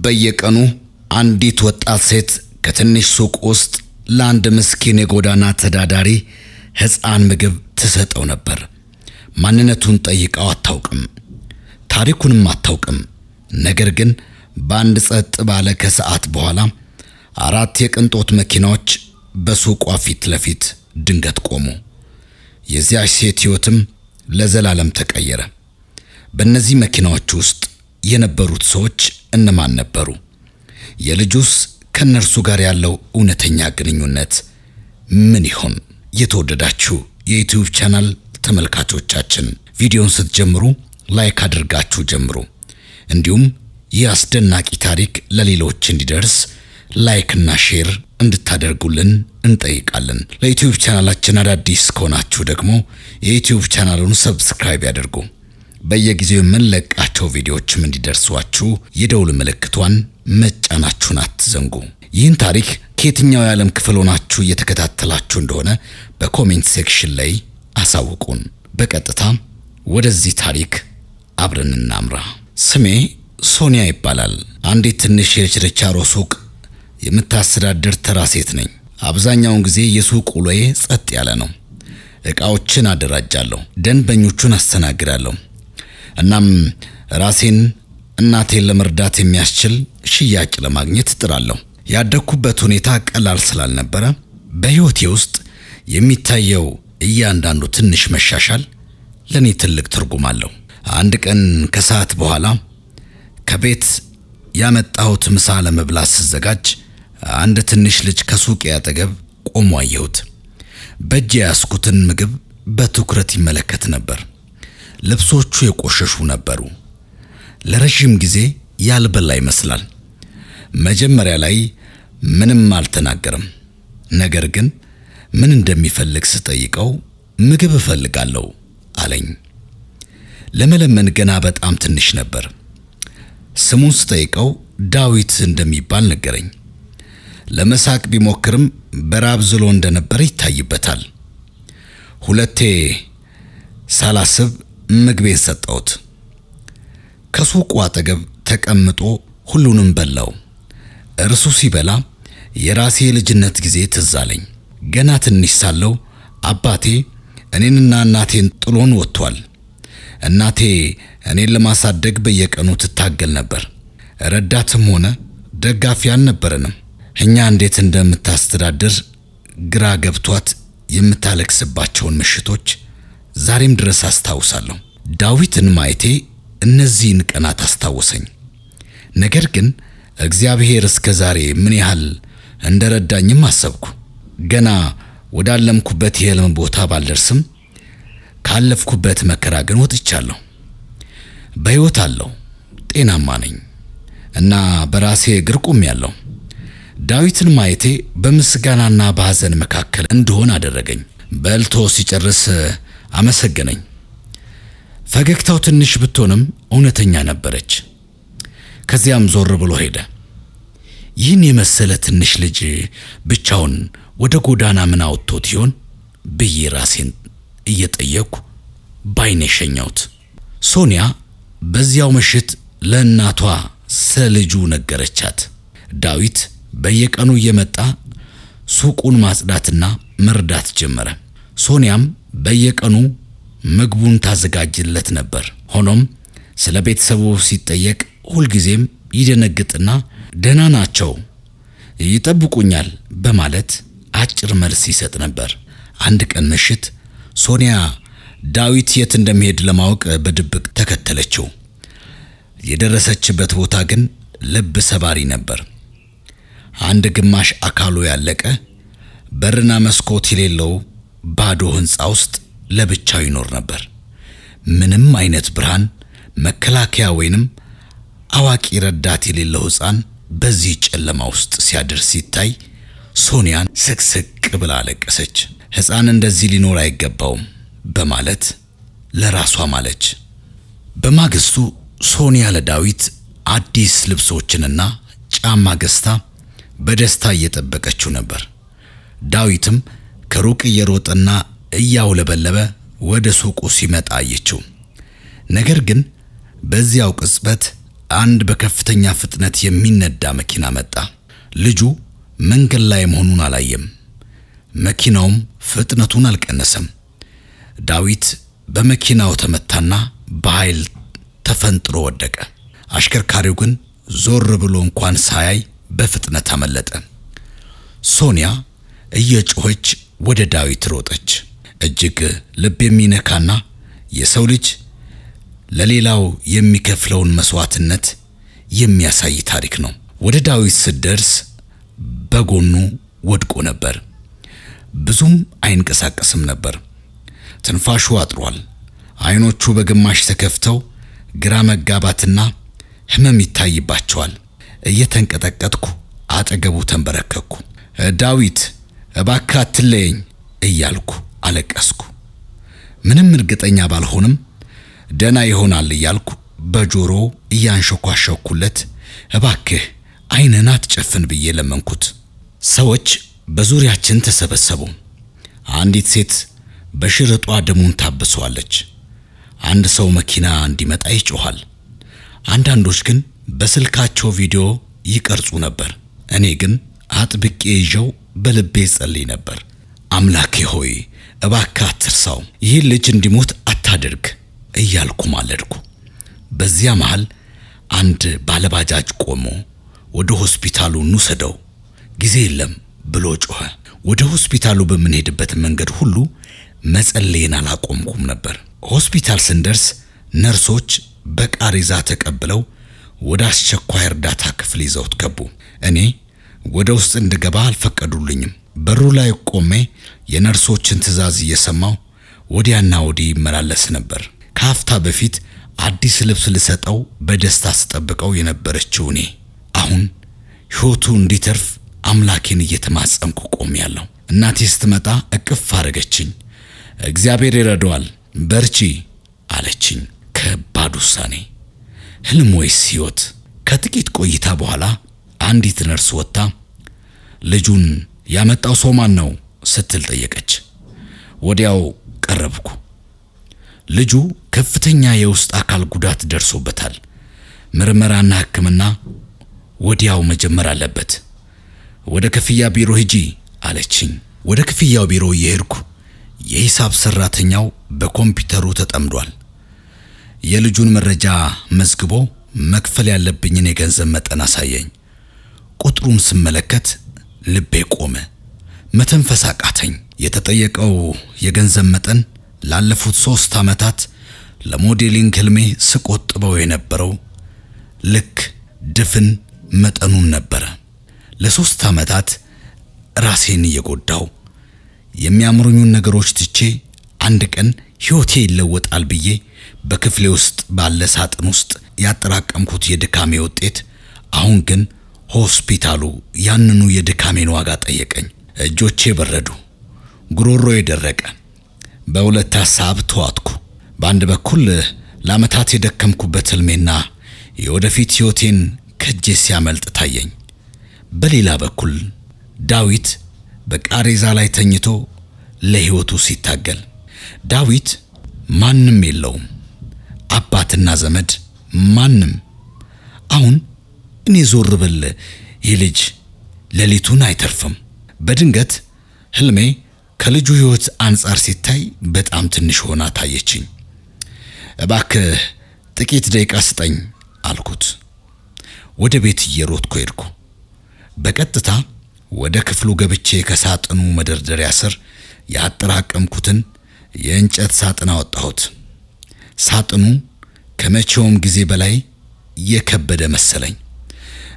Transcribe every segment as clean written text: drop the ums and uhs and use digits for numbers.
በየቀኑ አንዲት ወጣት ሴት ከትንሽ ሱቅ ውስጥ ለአንድ ምስኪን የጎዳና ተዳዳሪ ሕፃን ምግብ ትሰጠው ነበር። ማንነቱን ጠይቃው አታውቅም፣ ታሪኩንም አታውቅም። ነገር ግን በአንድ ጸጥ ባለ ከሰዓት በኋላ 4 የቅንጦት መኪናዎች በሱቋ ፊት ለፊት ድንገት ቆሙ። የዚያች ሴት ሕይወትም ለዘላለም ተቀየረ። በእነዚህ መኪናዎች ውስጥ የነበሩት ሰዎች እነማን ነበሩ? የልጁስ ከነርሱ ጋር ያለው እውነተኛ ግንኙነት ምን ይሆን? የተወደዳችሁ የዩቲዩብ ቻናል ተመልካቾቻችን ቪዲዮን ስትጀምሩ ላይክ አድርጋችሁ ጀምሩ። እንዲሁም ይህ አስደናቂ ታሪክ ለሌሎች እንዲደርስ ላይክ እና ሼር እንድታደርጉልን እንጠይቃለን። ለዩቲዩብ ቻናላችን አዳዲስ ከሆናችሁ ደግሞ የዩቲዩብ ቻናሉን ሰብስክራይብ ያድርጉ። በየጊዜው የምንለቃቸው ቪዲዮዎችም እንዲደርሷችሁ የደውል ምልክቷን መጫናችሁን አትዘንጉ። ይህን ታሪክ ከየትኛው የዓለም ክፍል ሆናችሁ እየተከታተላችሁ እንደሆነ በኮሜንት ሴክሽን ላይ አሳውቁን። በቀጥታ ወደዚህ ታሪክ አብረን እናምራ። ስሜ ሶኒያ ይባላል። አንዲት ትንሽ የችርቻሮ ሱቅ የምታስተዳድር ተራ ሴት ነኝ። አብዛኛውን ጊዜ የሱቅ ውሎዬ ጸጥ ያለ ነው። ዕቃዎችን አደራጃለሁ፣ ደንበኞቹን አስተናግዳለሁ። እናም ራሴን እናቴን ለመርዳት የሚያስችል ሽያጭ ለማግኘት እጥራለሁ። ያደግኩበት ሁኔታ ቀላል ስላልነበረ በሕይወቴ ውስጥ የሚታየው እያንዳንዱ ትንሽ መሻሻል ለኔ ትልቅ ትርጉም አለው። አንድ ቀን ከሰዓት በኋላ ከቤት ያመጣሁት ምሳ ለመብላት ስዘጋጅ አንድ ትንሽ ልጅ ከሱቄ አጠገብ ቆሞ አየሁት። በእጄ ያስኩትን ምግብ በትኩረት ይመለከት ነበር። ልብሶቹ የቆሸሹ ነበሩ። ለረጅም ጊዜ ያልበላ ይመስላል። መጀመሪያ ላይ ምንም አልተናገረም። ነገር ግን ምን እንደሚፈልግ ስጠይቀው ምግብ እፈልጋለሁ አለኝ። ለመለመን ገና በጣም ትንሽ ነበር። ስሙን ስጠይቀው ዳዊት እንደሚባል ነገረኝ። ለመሳቅ ቢሞክርም በራብ ዝሎ እንደነበር ይታይበታል። ሁለቴ ሳላስብ ምግቤን ሰጠሁት። ከሱቁ አጠገብ ተቀምጦ ሁሉንም በላው። እርሱ ሲበላ የራሴ የልጅነት ጊዜ ትዝ አለኝ። ገና ትንሽ ሳለሁ አባቴ እኔንና እናቴን ጥሎን ወጥቷል። እናቴ እኔን ለማሳደግ በየቀኑ ትታገል ነበር። ረዳትም ሆነ ደጋፊ አልነበረንም። እኛ እንዴት እንደምታስተዳድር ግራ ገብቷት የምታለቅስባቸውን ምሽቶች ዛሬም ድረስ አስታውሳለሁ። ዳዊትን ማየቴ እነዚህን ቀናት አስታወሰኝ። ነገር ግን እግዚአብሔር እስከ ዛሬ ምን ያህል እንደረዳኝም አሰብኩ። ገና ወዳለምኩበት የሕልም ቦታ ባልደርስም ካለፍኩበት መከራ ግን ወጥቻለሁ። በሕይወት አለሁ፣ ጤናማ ነኝ እና በራሴ እግር ቆሜያለሁ። ዳዊትን ማየቴ በምስጋናና በሐዘን መካከል እንደሆነ አደረገኝ። በልቶ ሲጨርስ አመሰገነኝ። ፈገግታው ትንሽ ብትሆንም እውነተኛ ነበረች። ከዚያም ዞር ብሎ ሄደ። ይህን የመሰለ ትንሽ ልጅ ብቻውን ወደ ጎዳና ምን አውጥቶት ይሆን ብዬ ራሴን እየጠየቅኩ ባይኔ ሸኛሁት። ሶኒያ በዚያው ምሽት ለእናቷ ስለ ልጁ ነገረቻት። ዳዊት በየቀኑ እየመጣ ሱቁን ማጽዳትና መርዳት ጀመረ። ሶኒያም በየቀኑ ምግቡን ታዘጋጅለት ነበር። ሆኖም ስለ ቤተሰቡ ሲጠየቅ ሁልጊዜም ይደነግጥና ደህና ናቸው፣ ይጠብቁኛል በማለት አጭር መልስ ይሰጥ ነበር። አንድ ቀን ምሽት ሶኒያ ዳዊት የት እንደሚሄድ ለማወቅ በድብቅ ተከተለችው። የደረሰችበት ቦታ ግን ልብ ሰባሪ ነበር። አንድ ግማሽ አካሉ ያለቀ በርና መስኮት የሌለው ባዶ ሕንፃ ውስጥ ለብቻው ይኖር ነበር። ምንም አይነት ብርሃን፣ መከላከያ ወይንም አዋቂ ረዳት የሌለው ሕፃን በዚህ ጨለማ ውስጥ ሲያድር ሲታይ ሶኒያን ስቅስቅ ብላ አለቀሰች። ሕፃን እንደዚህ ሊኖር አይገባውም በማለት ለራሷ ማለች። በማግስቱ ሶኒያ ለዳዊት አዲስ ልብሶችንና ጫማ ገዝታ በደስታ እየጠበቀችው ነበር። ዳዊትም ከሩቅ እየሮጠና እያውለበለበ ወደ ሱቁ ሲመጣ አየችው። ነገር ግን በዚያው ቅጽበት አንድ በከፍተኛ ፍጥነት የሚነዳ መኪና መጣ። ልጁ መንገድ ላይ መሆኑን አላየም። መኪናውም ፍጥነቱን አልቀነሰም። ዳዊት በመኪናው ተመታና በኃይል ተፈንጥሮ ወደቀ። አሽከርካሪው ግን ዞር ብሎ እንኳን ሳያይ በፍጥነት አመለጠ። ሶኒያ እየጮኸች ወደ ዳዊት ሮጠች። እጅግ ልብ የሚነካና የሰው ልጅ ለሌላው የሚከፍለውን መስዋዕትነት የሚያሳይ ታሪክ ነው። ወደ ዳዊት ስትደርስ በጎኑ ወድቆ ነበር። ብዙም አይንቀሳቀስም ነበር። ትንፋሹ አጥሯል። አይኖቹ በግማሽ ተከፍተው ግራ መጋባትና ህመም ይታይባቸዋል። እየተንቀጠቀጥኩ አጠገቡ ተንበረከኩ። ዳዊት እባክህ አትለየኝ እያልኩ አለቀስኩ። ምንም እርግጠኛ ባልሆንም ደና ይሆናል እያልኩ በጆሮ እያንሸኳሸኩለት እባክህ ዓይንህን አትጨፍን ብዬ ለመንኩት። ሰዎች በዙሪያችን ተሰበሰቡ። አንዲት ሴት በሽርጧ ደሙን ታብሰዋለች። አንድ ሰው መኪና እንዲመጣ ይጮኻል። አንዳንዶች ግን በስልካቸው ቪዲዮ ይቀርጹ ነበር። እኔ ግን አጥብቄ ይዤው በልቤ ጸልይ ነበር። አምላኬ ሆይ እባክህ አትርሳው፣ ይህን ልጅ እንዲሞት አታድርግ እያልኩ ማለድኩ። በዚያ መሃል አንድ ባለባጃጅ ቆሞ ወደ ሆስፒታሉ እንውሰደው ጊዜ የለም ብሎ ጮኸ። ወደ ሆስፒታሉ በምንሄድበት መንገድ ሁሉ መጸለይን አላቆምኩም ነበር። ሆስፒታል ስንደርስ ነርሶች በቃሬዛ ተቀብለው ወደ አስቸኳይ እርዳታ ክፍል ይዘውት ገቡ። እኔ ወደ ውስጥ እንድገባ አልፈቀዱልኝም። በሩ ላይ ቆሜ የነርሶችን ትዕዛዝ እየሰማው ወዲያና ወዲህ ይመላለስ ነበር። ከአፍታ በፊት አዲስ ልብስ ልሰጠው በደስታ ስጠብቀው የነበረችው እኔ አሁን ሕይወቱ እንዲተርፍ አምላኬን እየተማጸንኩ ቆሜያለሁ። እናቴ ስትመጣ እቅፍ አረገችኝ። እግዚአብሔር ይረዳዋል፣ በርቺ አለችኝ። ከባድ ውሳኔ፣ ህልም ወይስ ሕይወት? ከጥቂት ቆይታ በኋላ አንዲት ነርስ ወጥታ ልጁን ያመጣው ሰው ማን ነው ስትል ጠየቀች። ወዲያው ቀረብኩ። ልጁ ከፍተኛ የውስጥ አካል ጉዳት ደርሶበታል። ምርመራና ሕክምና ወዲያው መጀመር አለበት። ወደ ክፍያ ቢሮ ሂጂ አለችኝ። ወደ ክፍያው ቢሮ እየሄድኩ የሂሳብ ሰራተኛው በኮምፒውተሩ ተጠምዷል። የልጁን መረጃ መዝግቦ መክፈል ያለብኝን የገንዘብ መጠን አሳየኝ። ቁጥሩን ስመለከት ልቤ ቆመ፣ መተንፈስ አቃተኝ። የተጠየቀው የገንዘብ መጠን ላለፉት 3 ዓመታት ለሞዴሊንግ ህልሜ ስቆጥበው የነበረው ልክ ድፍን መጠኑን ነበረ። ለ3 ዓመታት ራሴን እየጎዳው የሚያምሩኝን ነገሮች ትቼ አንድ ቀን ሕይወቴ ይለወጣል ብዬ በክፍሌ ውስጥ ባለ ሳጥን ውስጥ ያጠራቀምኩት የድካሜ ውጤት አሁን ግን ሆስፒታሉ ያንኑ የድካሜን ዋጋ ጠየቀኝ። እጆቼ በረዱ፣ ጉሮሮዬ ደረቀ። በሁለት ሐሳብ ተዋጥኩ። በአንድ በኩል ለዓመታት የደከምኩበት ህልሜና የወደፊት ሕይወቴን ከእጄ ሲያመልጥ ታየኝ። በሌላ በኩል ዳዊት በቃሬዛ ላይ ተኝቶ ለሕይወቱ ሲታገል። ዳዊት ማንም የለውም፣ አባትና ዘመድ ማንም። አሁን እኔ ዞር ብል ይህ ልጅ ሌሊቱን አይተርፍም። በድንገት ህልሜ ከልጁ ሕይወት አንጻር ሲታይ በጣም ትንሽ ሆና ታየችኝ። እባክህ ጥቂት ደቂቃ ስጠኝ አልኩት። ወደ ቤት እየሮጥኩ ሄድኩ። በቀጥታ ወደ ክፍሉ ገብቼ ከሳጥኑ መደርደሪያ ስር ያጠራቀምኩትን የእንጨት ሳጥን አወጣሁት። ሳጥኑ ከመቼውም ጊዜ በላይ የከበደ መሰለኝ።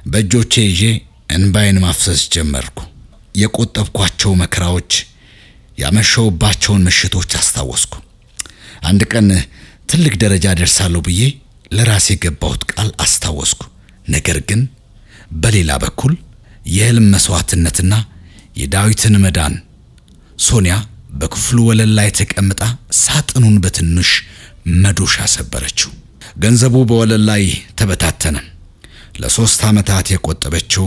በእጆቼ ይዤ እንባዬን ማፍሰስ ጀመርኩ። የቆጠብኳቸው መከራዎች፣ ያመሸውባቸውን ምሽቶች አስታወስኩ። አንድ ቀን ትልቅ ደረጃ ደርሳለሁ ብዬ ለራሴ የገባሁት ቃል አስታወስኩ። ነገር ግን በሌላ በኩል የህልም መስዋዕትነትና የዳዊትን መዳን። ሶኒያ በክፍሉ ወለል ላይ ተቀምጣ ሳጥኑን በትንሽ መዶሻ ሰበረችው። ገንዘቡ በወለል ላይ ተበታተነ። ለ3 ዓመታት የቆጠበችው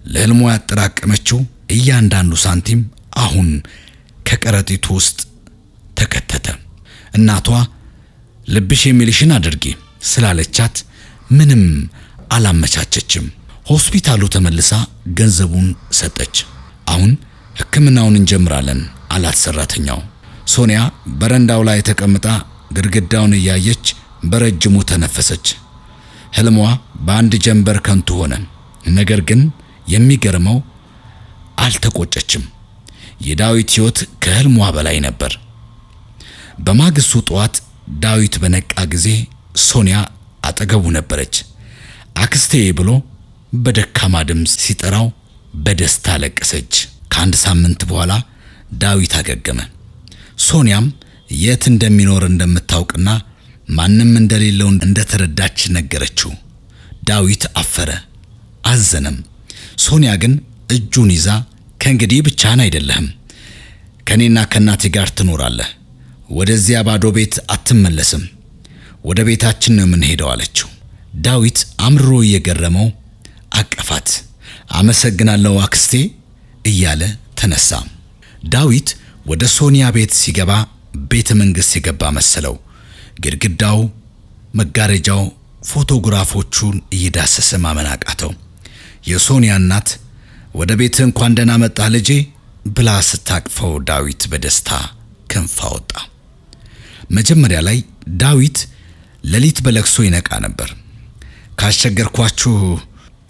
ለህልሟ ያጠራቀመችው እያንዳንዱ ሳንቲም አሁን ከከረጢቱ ውስጥ ተከተተ። እናቷ ልብሽ የሚልሽን አድርጊ ስላለቻት ምንም አላመቻቸችም። ሆስፒታሉ ተመልሳ ገንዘቡን ሰጠች። አሁን ሕክምናውን እንጀምራለን አላት ሰራተኛው። ሶኒያ በረንዳው ላይ ተቀምጣ ግድግዳውን እያየች በረጅሙ ተነፈሰች። ህልሟ በአንድ ጀንበር ከንቱ ሆነ። ነገር ግን የሚገርመው አልተቆጨችም። የዳዊት ሕይወት ከህልሟ በላይ ነበር። በማግስቱ ጠዋት ዳዊት በነቃ ጊዜ ሶኒያ አጠገቡ ነበረች። አክስቴ ብሎ በደካማ ድምፅ ሲጠራው በደስታ ለቀሰች። ከአንድ ሳምንት በኋላ ዳዊት አገገመ። ሶኒያም የት እንደሚኖር እንደምታውቅና ማንም እንደሌለው እንደተረዳች ነገረችው። ዳዊት አፈረ፣ አዘነም። ሶኒያ ግን እጁን ይዛ ከእንግዲህ ብቻህን አይደለህም፣ ከኔና ከእናቴ ጋር ትኖራለህ። ወደዚያ ባዶ ቤት አትመለስም፣ ወደ ቤታችን ነው የምንሄደው አለችው። ዳዊት አምርሮ እየገረመው አቀፋት። አመሰግናለሁ አክስቴ እያለ ተነሳ። ዳዊት ወደ ሶኒያ ቤት ሲገባ ቤተ መንግሥት የገባ መሰለው። ግድግዳው፣ መጋረጃው፣ ፎቶግራፎቹን እየዳሰሰ ማመን አቃተው። የሶኒያ እናት ወደ ቤት እንኳን ደህና መጣህ ልጄ ብላ ስታቅፈው ዳዊት በደስታ ክንፍ አወጣ። መጀመሪያ ላይ ዳዊት ሌሊት በለቅሶ ይነቃ ነበር። ካስቸገርኳችሁ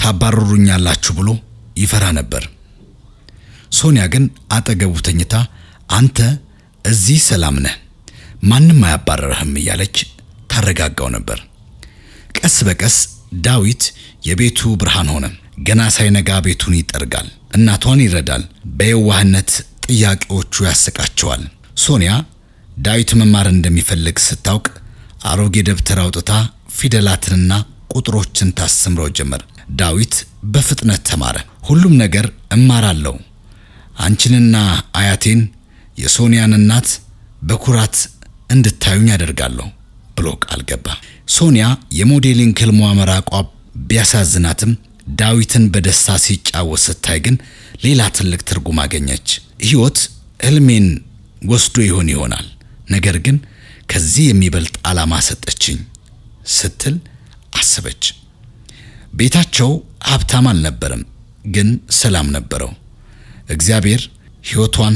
ታባርሩኛላችሁ ብሎ ይፈራ ነበር። ሶኒያ ግን አጠገቡ ተኝታ አንተ እዚህ ሰላም ነህ፣ ማንም አያባረርህም እያለች ታረጋጋው ነበር። ቀስ በቀስ ዳዊት የቤቱ ብርሃን ሆነ። ገና ሳይነጋ ቤቱን ይጠርጋል፣ እናቷን ይረዳል፣ በየዋህነት ጥያቄዎቹ ያስቃቸዋል። ሶኒያ ዳዊት መማር እንደሚፈልግ ስታውቅ አሮጌ ደብተር አውጥታ ፊደላትንና ቁጥሮችን ታስተምረው ጀመር። ዳዊት በፍጥነት ተማረ። ሁሉም ነገር እማራለሁ፣ አንቺንና አያቴን የሶኒያን እናት በኩራት እንድታዩኝ ያደርጋለሁ ብሎ ቃል ገባ። ሶኒያ የሞዴሊንግ ህልሟ መራቋ ቢያሳዝናትም ዳዊትን በደስታ ሲጫወት ስታይ ግን ሌላ ትልቅ ትርጉም አገኘች። ሕይወት ህልሜን ወስዶ ይሆናል፣ ነገር ግን ከዚህ የሚበልጥ ዓላማ ሰጠችኝ ስትል አሰበች። ቤታቸው ሀብታም አልነበረም፣ ግን ሰላም ነበረው። እግዚአብሔር ሕይወቷን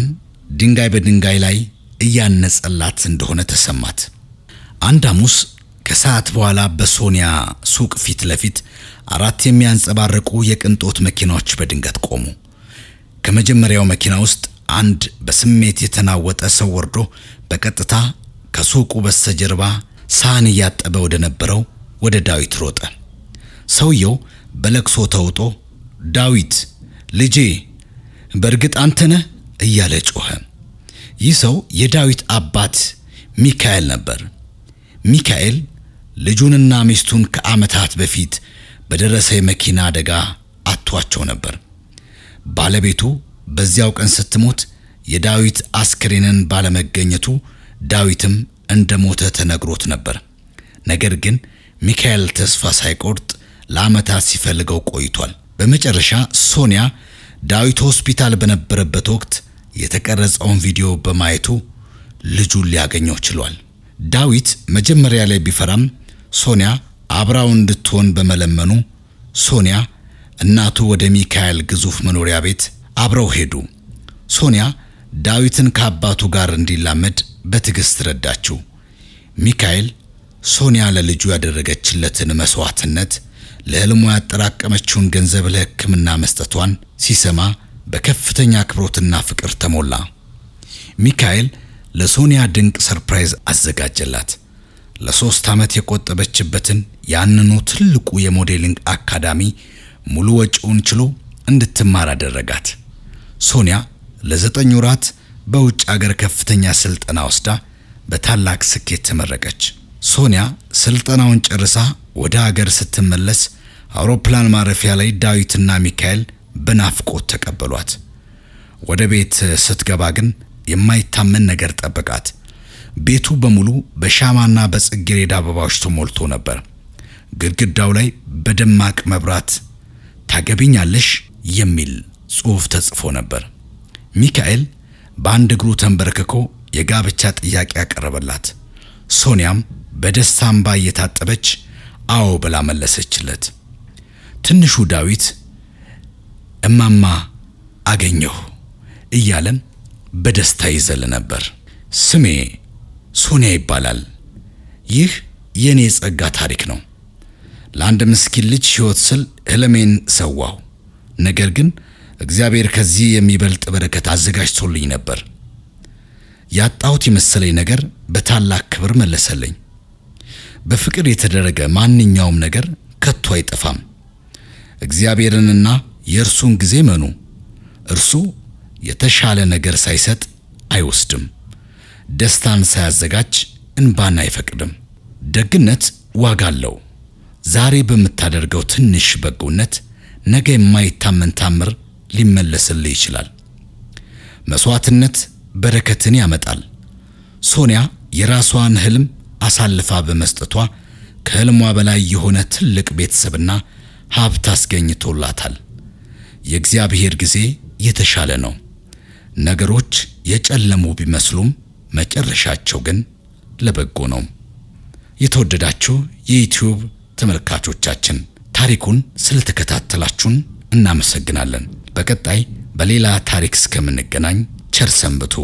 ድንጋይ በድንጋይ ላይ እያነጸላት እንደሆነ ተሰማት። አንድ ሐሙስ ከሰዓት በኋላ በሶኒያ ሱቅ ፊት ለፊት 4 የሚያንጸባርቁ የቅንጦት መኪናዎች በድንገት ቆሙ። ከመጀመሪያው መኪና ውስጥ አንድ በስሜት የተናወጠ ሰው ወርዶ በቀጥታ ከሱቁ በስተጀርባ ሳህን እያጠበ ወደ ነበረው ወደ ዳዊት ሮጠ። ሰውየው በለቅሶ ተውጦ ዳዊት ልጄ በእርግጥ አንተ ነህ እያለ ጮኸ። ይህ ሰው የዳዊት አባት ሚካኤል ነበር። ሚካኤል ልጁንና ሚስቱን ከዓመታት በፊት በደረሰ የመኪና አደጋ አጥቷቸው ነበር። ባለቤቱ በዚያው ቀን ስትሞት የዳዊት አስክሬንን ባለመገኘቱ ዳዊትም እንደሞተ ተነግሮት ነበር። ነገር ግን ሚካኤል ተስፋ ሳይቆርጥ ለዓመታት ሲፈልገው ቆይቷል። በመጨረሻ ሶኒያ ዳዊት ሆስፒታል በነበረበት ወቅት የተቀረጸውን ቪዲዮ በማየቱ ልጁን ሊያገኘው ችሏል። ዳዊት መጀመሪያ ላይ ቢፈራም ሶኒያ አብራው እንድትሆን በመለመኑ ሶኒያ እናቱ ወደ ሚካኤል ግዙፍ መኖሪያ ቤት አብረው ሄዱ። ሶኒያ ዳዊትን ከአባቱ ጋር እንዲላመድ በትዕግስት ረዳችው። ሚካኤል ሶኒያ ለልጁ ያደረገችለትን መስዋዕትነት፣ ለህልሙ ያጠራቀመችውን ገንዘብ ለሕክምና መስጠቷን ሲሰማ በከፍተኛ አክብሮትና ፍቅር ተሞላ። ሚካኤል ለሶኒያ ድንቅ ሰርፕራይዝ አዘጋጀላት። ለ3 ዓመት የቆጠበችበትን ያንኑ ትልቁ የሞዴሊንግ አካዳሚ ሙሉ ወጪውን ችሎ እንድትማር አደረጋት። ሶኒያ ለ9 ወራት በውጭ አገር ከፍተኛ ስልጠና ወስዳ በታላቅ ስኬት ተመረቀች። ሶኒያ ስልጠናውን ጨርሳ ወደ ሀገር ስትመለስ አውሮፕላን ማረፊያ ላይ ዳዊትና ሚካኤል በናፍቆት ተቀበሏት። ወደ ቤት ስትገባ ግን የማይታመን ነገር ጠበቃት። ቤቱ በሙሉ በሻማና በጽጌረዳ አበባዎች ተሞልቶ ነበር። ግድግዳው ላይ በደማቅ መብራት ታገቢኛለሽ የሚል ጽሑፍ ተጽፎ ነበር። ሚካኤል በአንድ እግሩ ተንበርክኮ የጋብቻ ጥያቄ ያቀረበላት። ሶኒያም በደስታ እንባ እየታጠበች አዎ ብላ መለሰችለት። ትንሹ ዳዊት እማማ አገኘሁ እያለም በደስታ ይዘል ነበር። ስሜ ሶኒያ ይባላል። ይህ የኔ ጸጋ ታሪክ ነው። ለአንድ ምስኪን ልጅ ሕይወት ስል ህልሜን ሰዋሁ። ነገር ግን እግዚአብሔር ከዚህ የሚበልጥ በረከት አዘጋጅቶልኝ ነበር። ያጣሁት የመሰለኝ ነገር በታላቅ ክብር መለሰልኝ። በፍቅር የተደረገ ማንኛውም ነገር ከቶ አይጠፋም። እግዚአብሔርንና የእርሱን ጊዜ መኑ። እርሱ የተሻለ ነገር ሳይሰጥ አይወስድም። ደስታን ሳያዘጋጅ እንባን አይፈቅድም። ደግነት ዋጋ አለው። ዛሬ በምታደርገው ትንሽ በጎነት ነገ የማይታመን ታምር ሊመለስልህ ይችላል። መስዋዕትነት በረከትን ያመጣል። ሶኒያ የራሷን ህልም አሳልፋ በመስጠቷ ከህልሟ በላይ የሆነ ትልቅ ቤተሰብና ሀብት አስገኝቶላታል። የእግዚአብሔር ጊዜ የተሻለ ነው። ነገሮች የጨለሙ ቢመስሉም መጨረሻቸው ግን ለበጎ ነው። የተወደዳችሁ የዩቲዩብ ተመልካቾቻችን ታሪኩን ስለተከታተላችሁን እናመሰግናለን። በቀጣይ በሌላ ታሪክ እስከምንገናኝ ቸር ሰንብቱ።